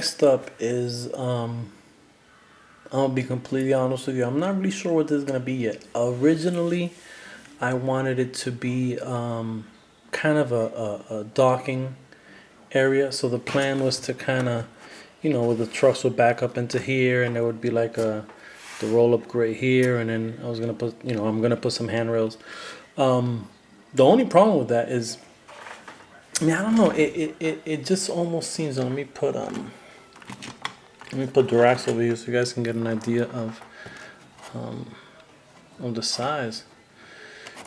next up is I'll be completely honest with you. I'm not really sure what this is gonna be yet. Originally, I wanted it to be kind of a docking area. So the plan was to kind of, where the trucks would back up into here, and there would be like the roll up grate here, and then I was gonna put, I'm gonna put some handrails. The only problem with that is, I mean, I don't know. It just almost seems. Let me put Durax over here so you guys can get an idea of the size.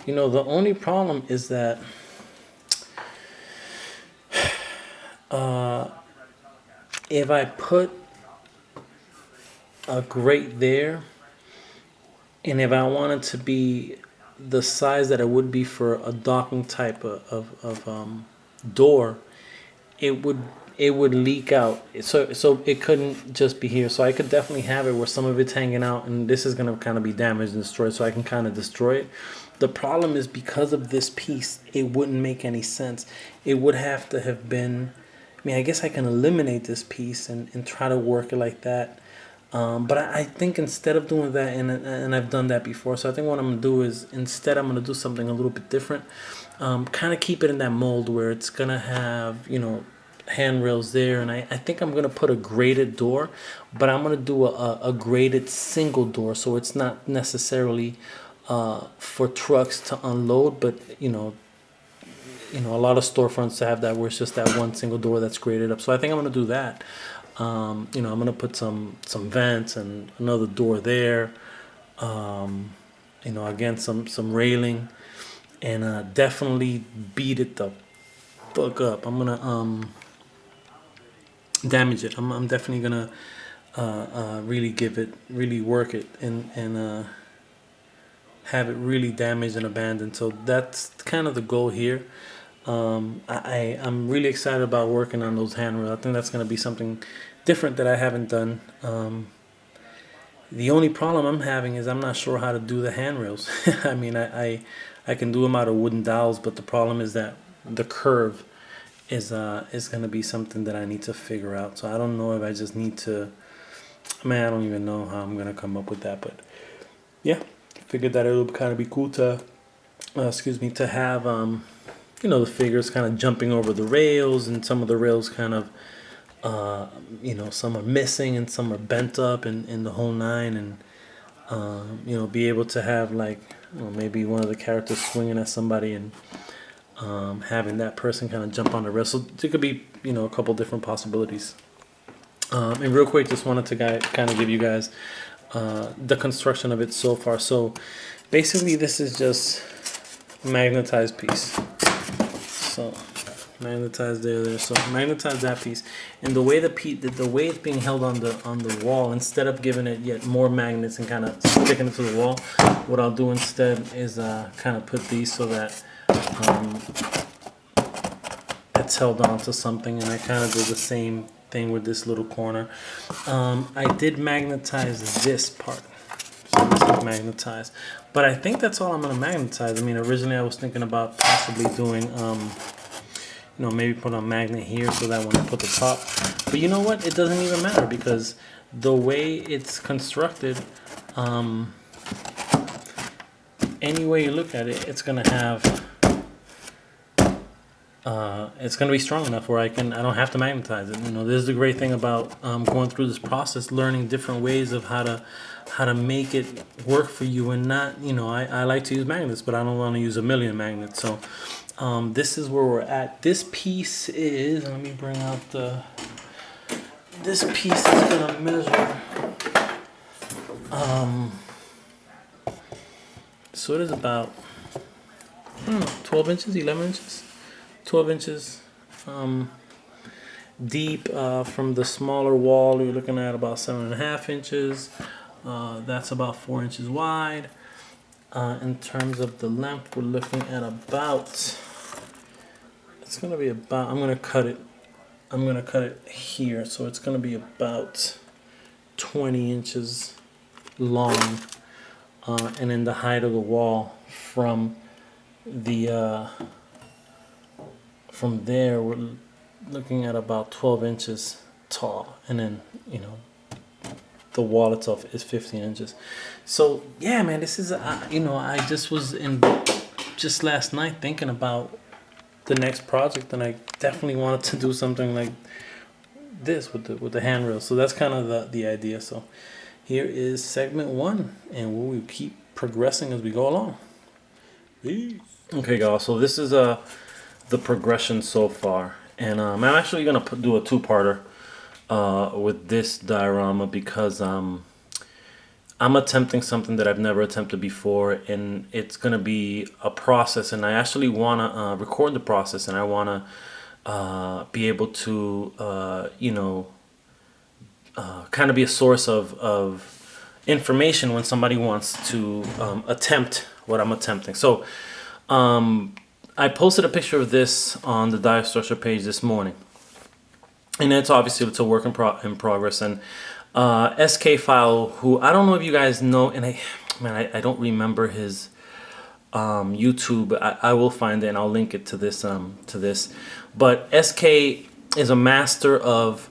The only problem is that if I put a grate there, and if I wanted to be the size that it would be for a docking type of door, it would leak out. So it couldn't just be here. So I could definitely have it where some of it's hanging out, and this is gonna kind of be damaged and destroyed. So I can kind of destroy it. The problem is because of this piece, it wouldn't make any sense. It would have to have been. I mean, I guess I can eliminate this piece and try to work it like that. But I think instead of doing that, and I've done that before, so I think what I'm going to do is instead I'm going to do something a little bit different. Kind of keep it in that mold where it's going to have, handrails there. And I think I'm going to put a graded door, but I'm going to do a graded single door. So it's not necessarily for trucks to unload, but, a lot of storefronts have that where it's just that one single door that's graded up. So I think I'm going to do that. I'm going to put some vents and another door there. Again, some railing, and definitely beat it the fuck up. I'm going to damage it. I'm definitely going to really work it and have it really damaged and abandoned. So that's kind of the goal here. I'm really excited about working on those handrails. I think that's going to be something different that I haven't done. The only problem I'm having is I'm not sure how to do the handrails. I mean, I can do them out of wooden dowels, but the problem is that the curve is going to be something that I need to figure out. So I don't know if I just need to. I mean, I don't even know how I'm going to come up with that, but yeah, figured that it would kind of be cool to, to have the figures kind of jumping over the rails, and some of the rails kind of, some are missing and some are bent up in the whole nine, and, be able to have like, maybe one of the characters swinging at somebody and having that person kind of jump on the rail. So there could be, a couple different possibilities. And real quick, just wanted to kind of give you guys the construction of it so far. So basically this is just magnetized piece. So magnetize there. So magnetize that piece, and the way the way it's being held on the wall, instead of giving it yet more magnets and kind of sticking it to the wall, what I'll do instead is kind of put these so that it's held on to something, and I kind of do the same thing with this little corner. I did magnetize this part. So this is magnetized, but I think that's all I'm going to magnetize. I mean, originally I was thinking about possibly doing, maybe put a magnet here so that when I put the top. But you know what? It doesn't even matter, because the way it's constructed, any way you look at it, it's going to have, it's going to be strong enough where I don't have to magnetize it. This is the great thing about going through this process, learning different ways of how to make it work for you, and not, I like to use magnets, but I don't want to use a million magnets. So this is where we're at. This piece is, let me bring out this piece is going to measure, so it is about, 12 inches, 11 inches, 12 inches deep. From the smaller wall, you're looking at about 7.5 inches. That's about 4 inches wide. In terms of the length, we're looking at about, it's going to be about, I'm going to cut it here, so it's going to be about 20 inches long, and then the height of the wall from there, we're looking at about 12 inches tall, and then the wall itself is 15 inches. So yeah, man, this is I just was in just last night thinking about the next project, and I definitely wanted to do something like this with the handrail. So that's kind of the idea. So here is segment 1, and we'll keep progressing as we go along. Peace. Okay, guys. So this is the progression so far, and I'm actually gonna do a two-parter with this diorama because I'm attempting something that I've never attempted before, and it's gonna be a process, and I actually wanna record the process, and I wanna be able to kind of be a source of information when somebody wants to attempt what I'm attempting. So I posted a picture of this on the Dive Structure page this morning, and it's a work in progress. And SK Phile, who I don't know if you guys know, and I don't remember his YouTube. I will find it and I'll link it to this. But SK is a master of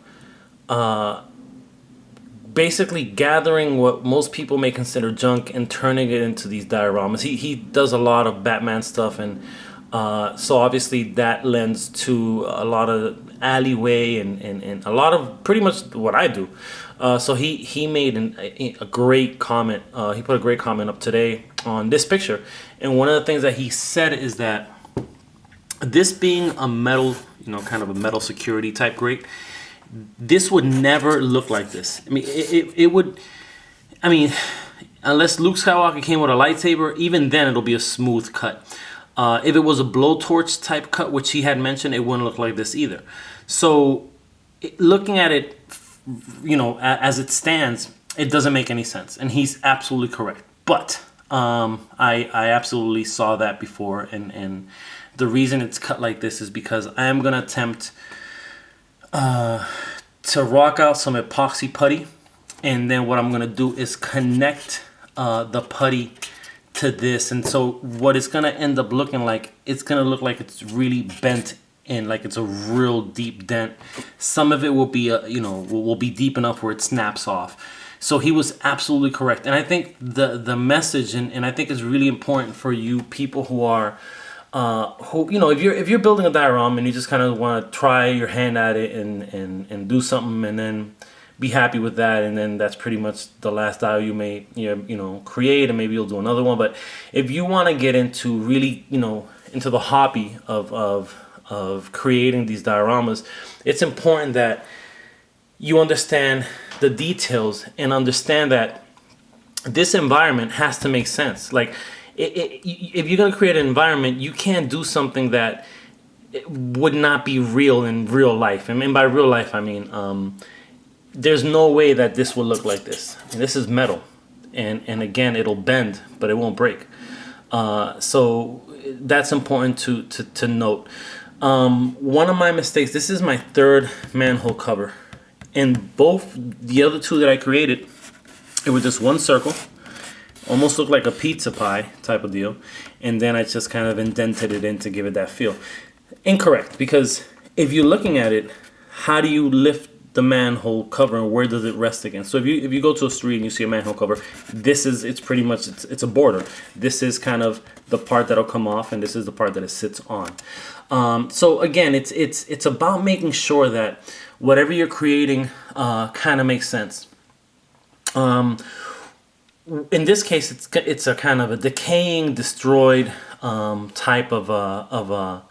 basically gathering what most people may consider junk and turning it into these dioramas. He does a lot of Batman stuff, and so obviously that lends to a lot of alleyway and a lot of pretty much what I do. So he made a great comment. He put a great comment up today on this picture, and one of the things that he said is that this being a metal, kind of a metal security type grate, this would never look like this. I mean, it would. I mean, unless Luke Skywalker came with a lightsaber, even then it'll be a smooth cut. If it was a blowtorch type cut, which he had mentioned, it wouldn't look like this either. So, looking at it, as it stands, it doesn't make any sense, and he's absolutely correct. But I absolutely saw that before, and the reason it's cut like this is because I am gonna attempt to rock out some epoxy putty, and then what I'm gonna do is connect the putty to this, and so what it's gonna end up looking like, it's gonna look like it's really bent in, like it's a real deep dent. Some of it will be will be deep enough where it snaps off. So he was absolutely correct, and I think the message, and I think it's really important for you people who are if you're building a diorama and you just kind of want to try your hand at it and do something and then be happy with that, and then that's pretty much the last dial you may create, and maybe you'll do another one. But if you want to get into really into the hobby of creating these dioramas, it's important that you understand the details and understand that this environment has to make sense. Like, if you're going to create an environment, you can't do something that would not be real in real life. I mean, by real life, I mean, there's no way that this will look like this. I mean, this is metal. And again, it'll bend, but it won't break. So that's important to note. One of my mistakes, this is my third manhole cover. And both the other two that I created, it was just one circle. Almost looked like a pizza pie type of deal, and then I just kind of indented it in to give it that feel. Incorrect, because if you're looking at it, how do you lift the manhole cover and where does it rest against? So if you go to a street and you see a manhole cover, it's pretty much it's a border. This is kind of the part that'll come off, and this is the part that it sits on. So again, it's about making sure that whatever you're creating kind of makes sense. In this case, it's a kind of a decaying, destroyed type of a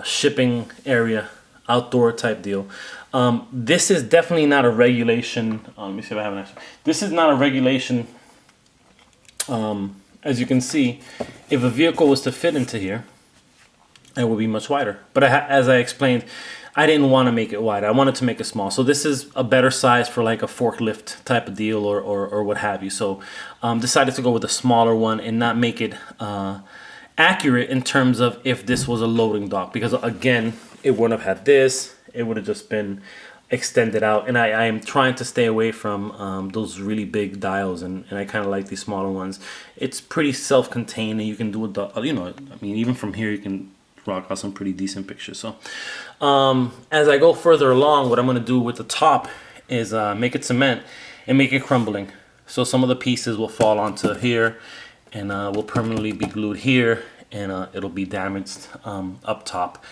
shipping area, outdoor type deal. This is definitely not a regulation. Let me see if I have an extra. This is not a regulation. As you can see, if a vehicle was to fit into here, it would be much wider. But as I explained, I didn't want to make it wide. I wanted to make it small. So this is a better size for like a forklift type of deal or what have you. So decided to go with a smaller one and not make it accurate in terms of if this was a loading dock. Because again, it wouldn't have had this. It would have just been extended out. And I am trying to stay away from those really big dials. And I kind of like these smaller ones. It's pretty self-contained, and you can do it, I mean, even from here you can rock out some pretty decent pictures. So as I go further along, what I'm going to do with the top is make it cement and make it crumbling. So some of the pieces will fall onto here and will permanently be glued here, and it'll be damaged up top.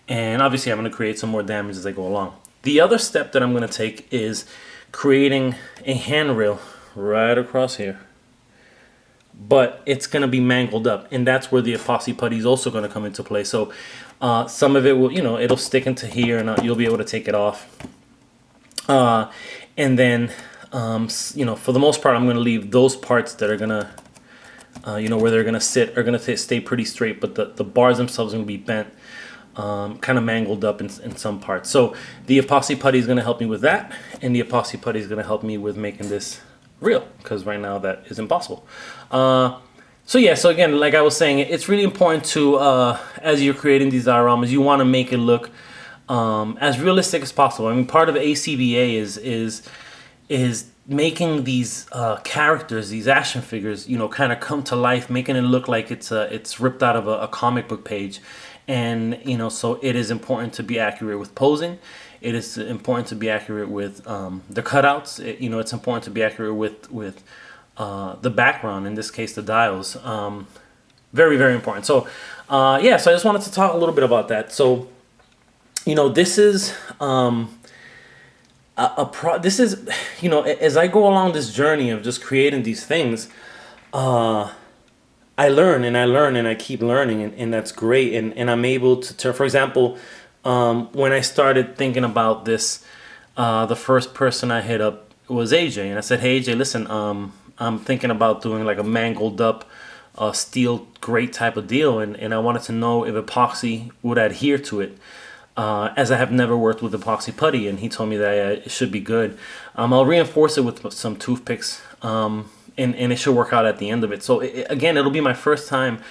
And obviously I'm going to create some more damage as I go along. The other step that I'm going to take is creating a handrail right across here. But it's going to be mangled up, and that's where the epoxy putty is also going to come into play. So some of it will, it'll stick into here, and you'll be able to take it off. And then, for the most part, I'm going to leave those parts that are going to, where they're going to sit, are going to stay pretty straight, but the bars themselves are going to be bent, kind of mangled up in some parts. So the epoxy putty is going to help me with that, and the epoxy putty is going to help me with making this real, because right now that is impossible. So again, like I was saying, it's really important to, as you're creating these dioramas, you want to make it look as realistic as possible. I mean, part of ACBA is making these characters, these action figures, kind of come to life, making it look like it's ripped out of a comic book page. And so it is important to be accurate with posing. It is important to be accurate with the cutouts. It's important to be accurate with the background, in this case the dials. Very, very important. So so I just wanted to talk a little bit about that. So this is as I go along this journey of just creating these things, I learn and I keep learning, and that's great. And I'm able to turn, for example, when I started thinking about this, the first person I hit up was AJ, and I said, hey AJ, listen, I'm thinking about doing like a mangled up steel grate type of deal, and I wanted to know if epoxy would adhere to it, as I have never worked with epoxy putty, and he told me that it should be good. I'll reinforce it with some toothpicks, and it should work out at the end of it. So again, it'll be my first time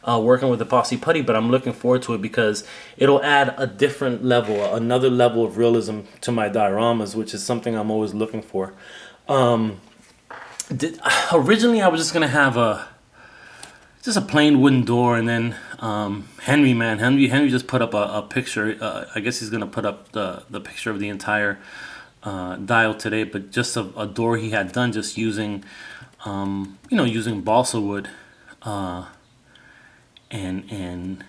working with epoxy putty, but I'm looking forward to it because it'll add a different level, another level of realism to my dioramas, which is something I'm always looking for. Originally I was just gonna have just a plain wooden door, and then Henry just put up a picture. I guess he's gonna put up the picture of the entire dial today, but just a door he had done just using using balsa wood and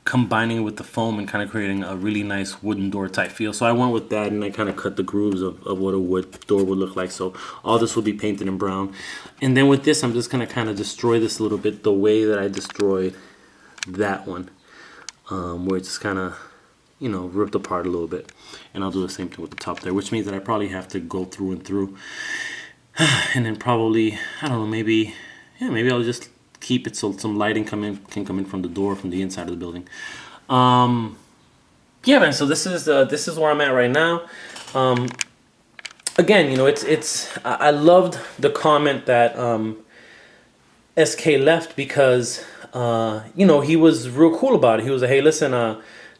combining it with the foam and kind of creating a really nice wooden door type feel. So I went with that, and I kind of cut the grooves of what a wood door would look like. So all this will be painted in brown. And then with this, I'm just going to kind of destroy this a little bit the way that I destroyed that one, where it just kind of, ripped apart a little bit. And I'll do the same thing with the top there, which means that I probably have to go through and through. And then probably, I don't know, maybe I'll just keep it so some lighting can come in from the door, from the inside of the building. Man, so this is where I'm at right now. Again, I loved the comment that SK left, because he was real cool about it. He was like, hey, listen,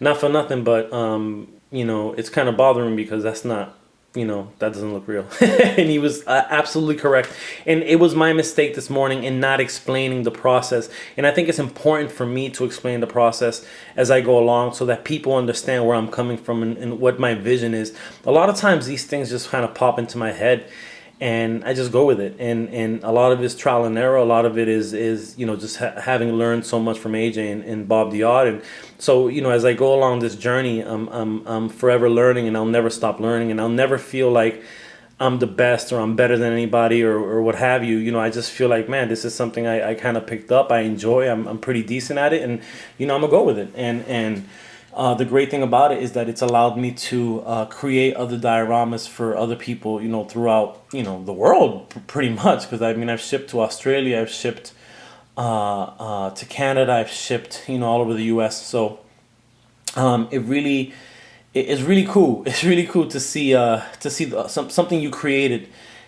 not for nothing, but it's kind of bothering me because that's not, that doesn't look real. And he was absolutely correct. And it was my mistake this morning in not explaining the process. And I think it's important for me to explain the process as I go along, so that people understand where I'm coming from and what my vision is. A lot of times these things just kind of pop into my head, and I just go with it. And a lot of it is trial and error. A lot of it is just having learned so much from AJ and Bob Diod. And so, as I go along this journey, I'm forever learning, and I'll never stop learning, and I'll never feel like I'm the best or I'm better than anybody or what have you. I just feel like, man, this is something I kind of picked up. I enjoy. I'm pretty decent at it, and I'm gonna go with it. And the great thing about it is that it's allowed me to create other dioramas for other people, throughout, the world, pretty much. Because I've shipped to Australia, I've shipped to Canada, I've shipped, all over the U.S. So it's really cool. It's really cool to see something you created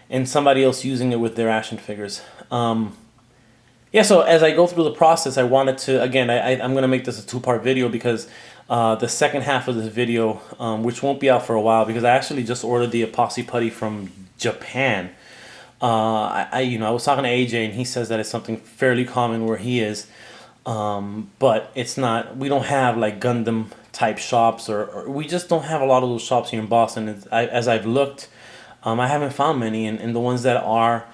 and somebody else using it with their action figures. So as I go through the process, I wanted to, again, I'm going to make this a 2-part video, because the second half of this video, which won't be out for a while, because I actually just ordered the epoxy putty from Japan. I was talking to AJ, and he says that it's something fairly common where he is. But it's not. We don't have like Gundam type shops, or we just don't have a lot of those shops here in Boston. As I've looked, I haven't found many, and the ones that are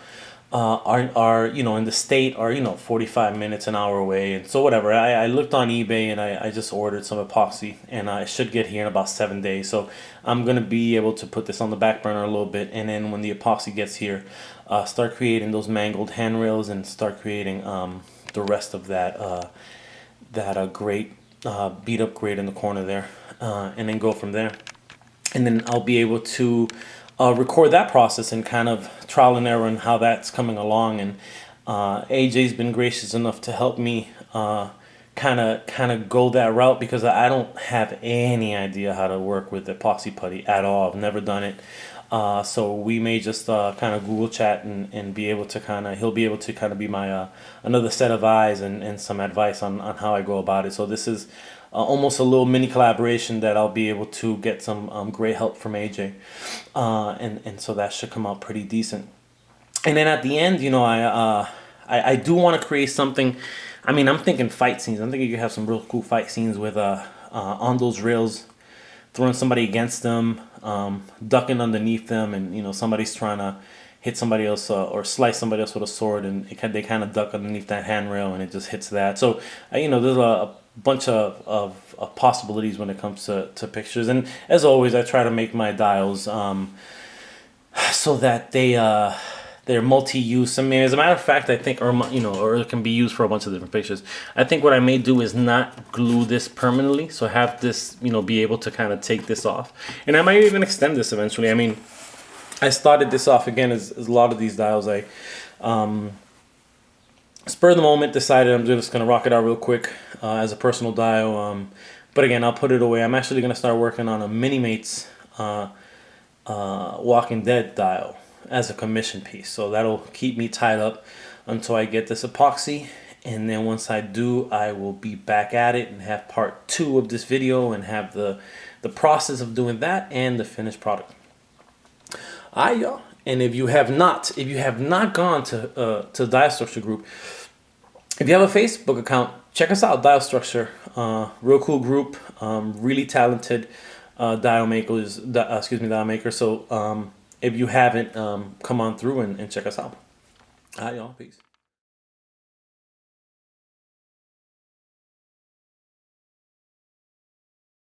in the state are 45 minutes an hour away, and so whatever. I looked on eBay and I just ordered some epoxy, and I should get here in about 7 days. So I'm gonna be able to put this on the back burner a little bit, and then when the epoxy gets here, start creating those mangled handrails and start creating the rest of that grate, beat up grate in the corner there, and then go from there. And then I'll be able to record that process and kind of trial and error and how that's coming along. And AJ's been gracious enough to help me kind of go that route, because I don't have any idea how to work with epoxy putty at all. I've never done it. So we may just kind of Google chat and be able to he'll be able to kind of be my another set of eyes and some advice on how I go about it. So this is almost a little mini collaboration that I'll be able to get some great help from AJ, and so that should come out pretty decent. And then at the end, I do want to create something. I mean, I'm thinking fight scenes. I'm thinking you could have some real cool fight scenes with on those rails, throwing somebody against them, ducking underneath them, and somebody's trying to hit somebody else or slice somebody else with a sword, and they kind of duck underneath that handrail, and it just hits that. So there's a bunch of possibilities when it comes to pictures. And as always, I try to make my dials so that they're multi-use. I mean, as a matter of fact, I think, or it can be used for a bunch of different pictures. I think what I may do is not glue this permanently, so have this, be able to kind of take this off. And I might even extend this eventually. I mean, I started this off again as a lot of these dials. I spur of the moment decided I'm just gonna rock it out real quick as a personal dial. But again, I'll put it away. I'm actually gonna start working on a Minimates Walking Dead dial as a commission piece. So that'll keep me tied up until I get this epoxy. And then once I do, I will be back at it and have part 2 of this video and have the process of doing that and the finished product. Alright, y'all. And if you have not gone to Dial Structure group, if you have a Facebook account, check us out. Dial Structure, real cool group, really talented dial makers. Dial makers. So if you haven't, come on through and check us out. Alright, y'all. Peace.